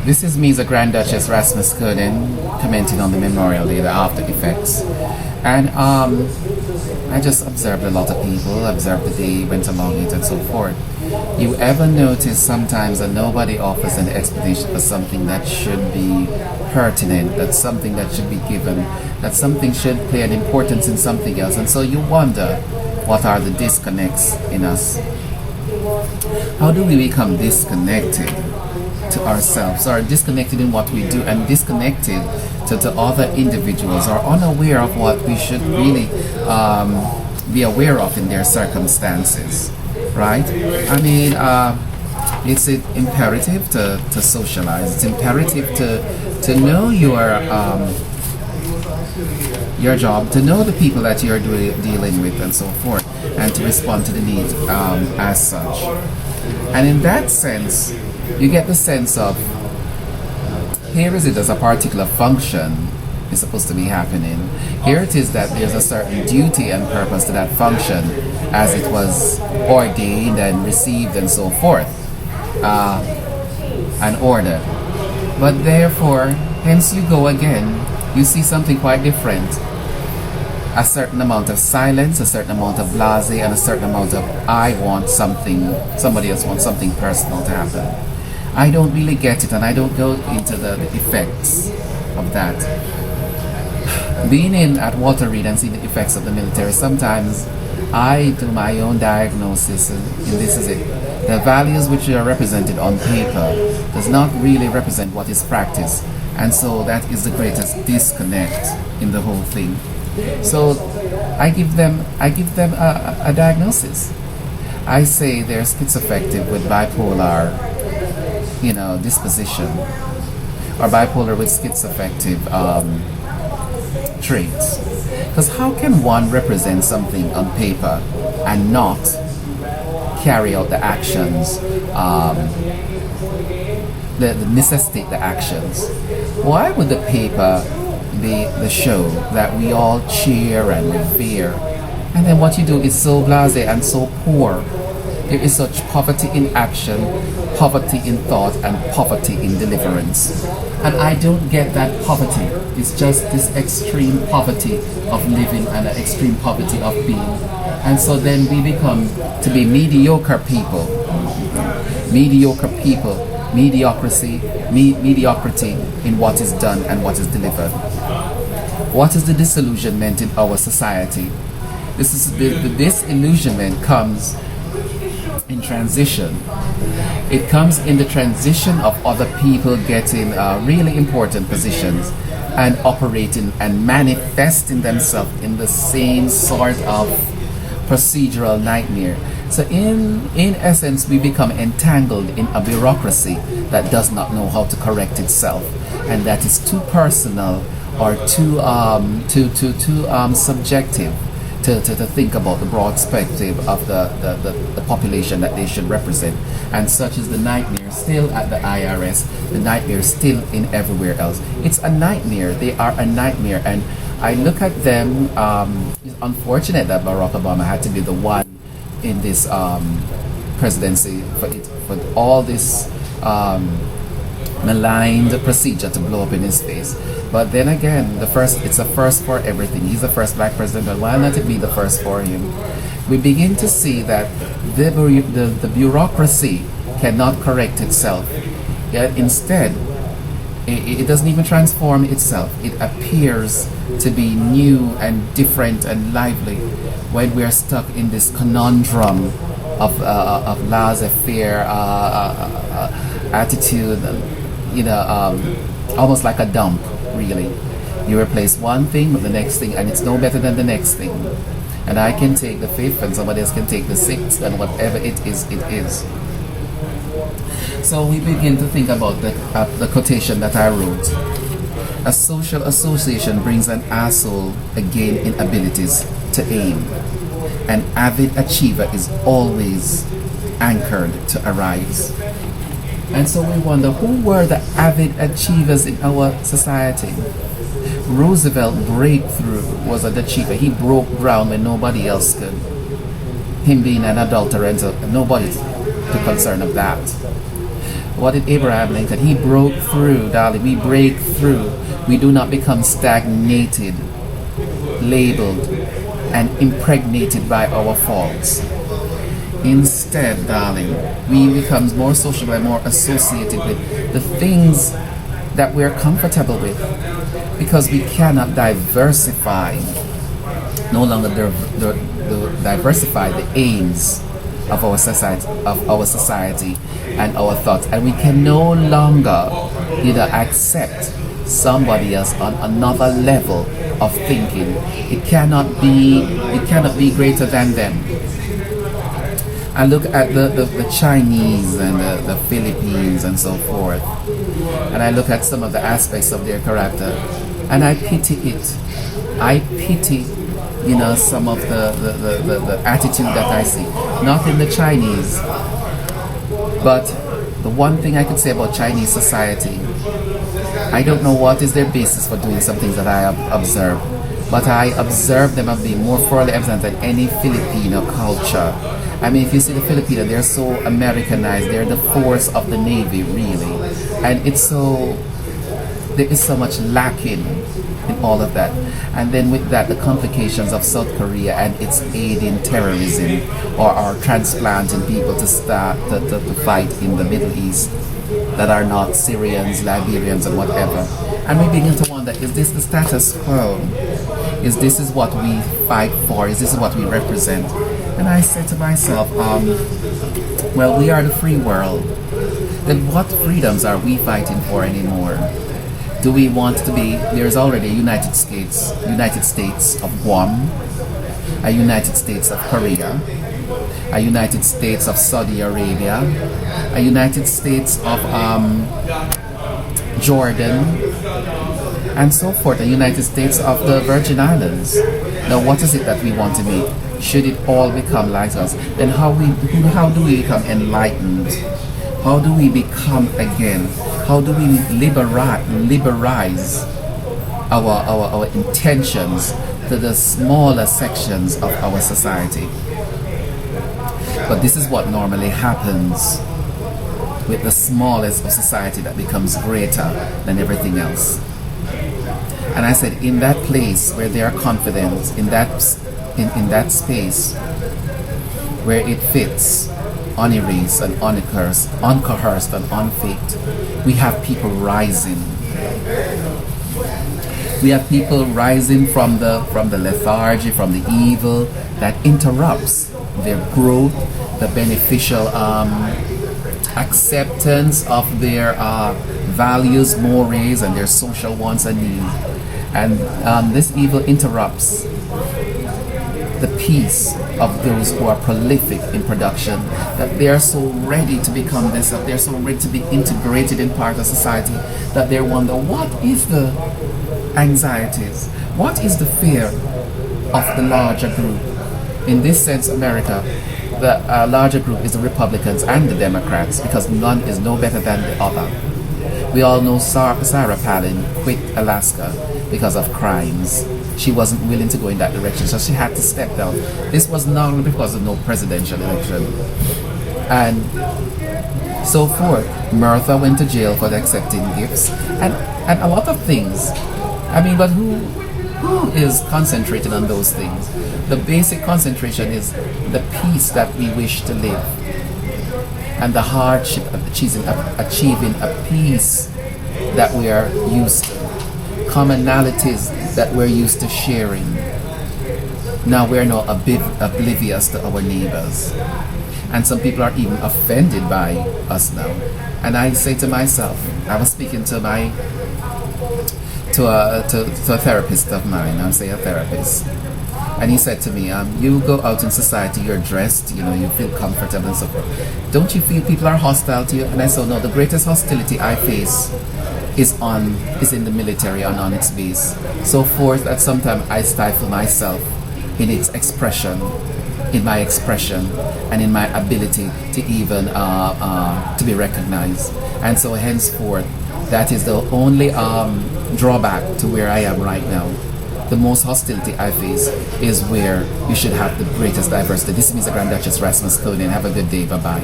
This is me, the Grand Duchess RASMASKONEN, commenting on the Memorial Day, the after effects. And I just observed a lot of people, observed the day, went along it and so forth. You ever notice sometimes that nobody offers an explanation for something that should be pertinent, that's something that should be given, that something should play an importance in something else, and so you wonder what are the disconnects in us. How do we become disconnected to ourselves, or disconnected in what we do, and disconnected to other individuals, or unaware of what we should really be aware of in their circumstances, right? I mean, it's imperative to socialize. It's imperative to know your job, to know the people that you're dealing with and so forth, and to respond to the needs as such. And in that sense, you get the sense of, here is it as a particular function is supposed to be happening. Here it is that there's a certain duty and purpose to that function as it was ordained and received and so forth, and ordered. But therefore, hence you go again, you see something quite different. A certain amount of silence, a certain amount of blase, and a certain amount of I want something, somebody else wants something personal to happen. I don't really get it, and I don't go into the effects of that. Being in at Walter Reed and seeing the effects of the military, sometimes I do my own diagnosis, and this is it. The values which are represented on paper does not really represent what is practiced, and so that is the greatest disconnect in the whole thing. So I give them a diagnosis. I say they're schizoaffective with bipolar, disposition, or bipolar with schizoaffective traits. Because how can one represent something on paper and not carry out the actions, necessitate the actions? Why would the paper be the show that we all cheer and revere, and then what you do is so blasé and so poor? There is such poverty in action, poverty in thought, and poverty in deliverance. And I don't get that poverty. It's just this extreme poverty of living and an extreme poverty of being. And so then we become to be mediocre people. Mediocre people. Mediocrity in what is done and what is delivered. What is the disillusionment in our society? This disillusionment comes in transition. It comes in the transition of other people getting really important positions and operating and manifesting themselves in the same sort of procedural nightmare. So in essence, we become entangled in a bureaucracy that does not know how to correct itself, and that is too personal or too subjective to think about the broad perspective of the population that they should represent. And such is the nightmare still at the IRS, the nightmare still in everywhere else. It's a nightmare. They are a nightmare. And I look at them, it's unfortunate that Barack Obama had to be the one in this presidency for all this maligned procedure to blow up in his face. But then again, it's a first for everything. He's the first black president, but why not it be the first for him? We begin to see that the bureaucracy cannot correct itself. Yet instead, it doesn't even transform itself. It appears to be new and different and lively when we are stuck in this conundrum of laissez-faire attitude, almost like a dump. Really, you replace one thing with the next thing, and it's no better than the next thing. And I can take the fifth, and somebody else can take the sixth, and whatever it is, it is. So we begin to think about the quotation that I wrote. A social association brings an asshole again in abilities to aim. An avid achiever is always anchored to arise. And so we wonder, who were the avid achievers in our society? Roosevelt's breakthrough was an achiever. He broke ground when nobody else could. Him being an adulterant, nobody took concern of that. What did Abraham Lincoln? He broke through, darling. We break through. We do not become stagnated, labeled, and impregnated by our faults. Instead, darling, we become more sociable and more associated with the things that we're comfortable with, because we cannot diversify, no longer diversify the aims of our society and our thoughts, and we can no longer either accept somebody else on another level of thinking. It cannot be greater than them. I look at the Chinese and the Philippines and so forth, and I look at some of the aspects of their character, and I pity it. I pity, some of the attitude that I see. Not in the Chinese, but the one thing I could say about Chinese society, I don't know what is their basis for doing some things that I have observed, but I observe them as being more thoroughly evident than any Filipino culture. I mean, if you see the Filipino, they're so Americanized. They're the force of the Navy, really. And there is so much lacking in all of that. And then with that, the complications of South Korea and its aid in terrorism, or transplanting people to start to fight in the Middle East that are not Syrians, Liberians, and whatever. And we begin to wonder, is this the status quo? Is this what we fight for? Is this what we represent? And I said to myself, well, we are the free world. Then what freedoms are we fighting for anymore? Do we want to be, there's already a United States of Guam, a United States of Korea, a United States of Saudi Arabia, a United States of Jordan, and so forth, a United States of the Virgin Islands. Now, what is it that we want to make? Should it all become like us? Then how do we become enlightened? How do we become again? How do we liberalize our intentions to the smaller sections of our society? But this is what normally happens with the smallest of society that becomes greater than everything else. And I said, in that place where they are confident, in that space where it fits, unerased and uncoerced and unfaked, we have people rising. We have people rising from the lethargy, from the evil that interrupts their growth, the beneficial acceptance of their values, mores, and their social wants and needs. And this evil interrupts the peace of those who are prolific in production, that they are so ready to become this, that they're so ready to be integrated in part of society, that they wonder, what is the anxieties? What is the fear of the larger group? In this sense, America, the larger group is the Republicans and the Democrats, because none is no better than the other. We all know Sarah Palin quit Alaska because of crimes. She wasn't willing to go in that direction, so she had to step down. This was not only because of no presidential election. And so forth. Martha went to jail for accepting gifts and a lot of things. I mean, but who is concentrating on those things? The basic concentration is the peace that we wish to live, and the hardship of achieving a peace that we are used to, commonalities that we're used to sharing. Now we're not oblivious to our neighbors, and some people are even offended by us now. And I say to myself, I was speaking to a therapist of mine, I'll say a therapist, and he said to me, you go out in society, you're dressed, you feel comfortable and so forth. Don't you feel people are hostile to you? And I said, no, the greatest hostility I face is in the military and on its base. So forth that sometimes I stifle myself in its expression, in my expression, and in my ability to even to be recognized. And so henceforth, that is the only drawback to where I am right now. The most hostility I face is where you should have the greatest diversity. This is the Grand Duchess RASMASKONEN. Have a good day. Bye-bye.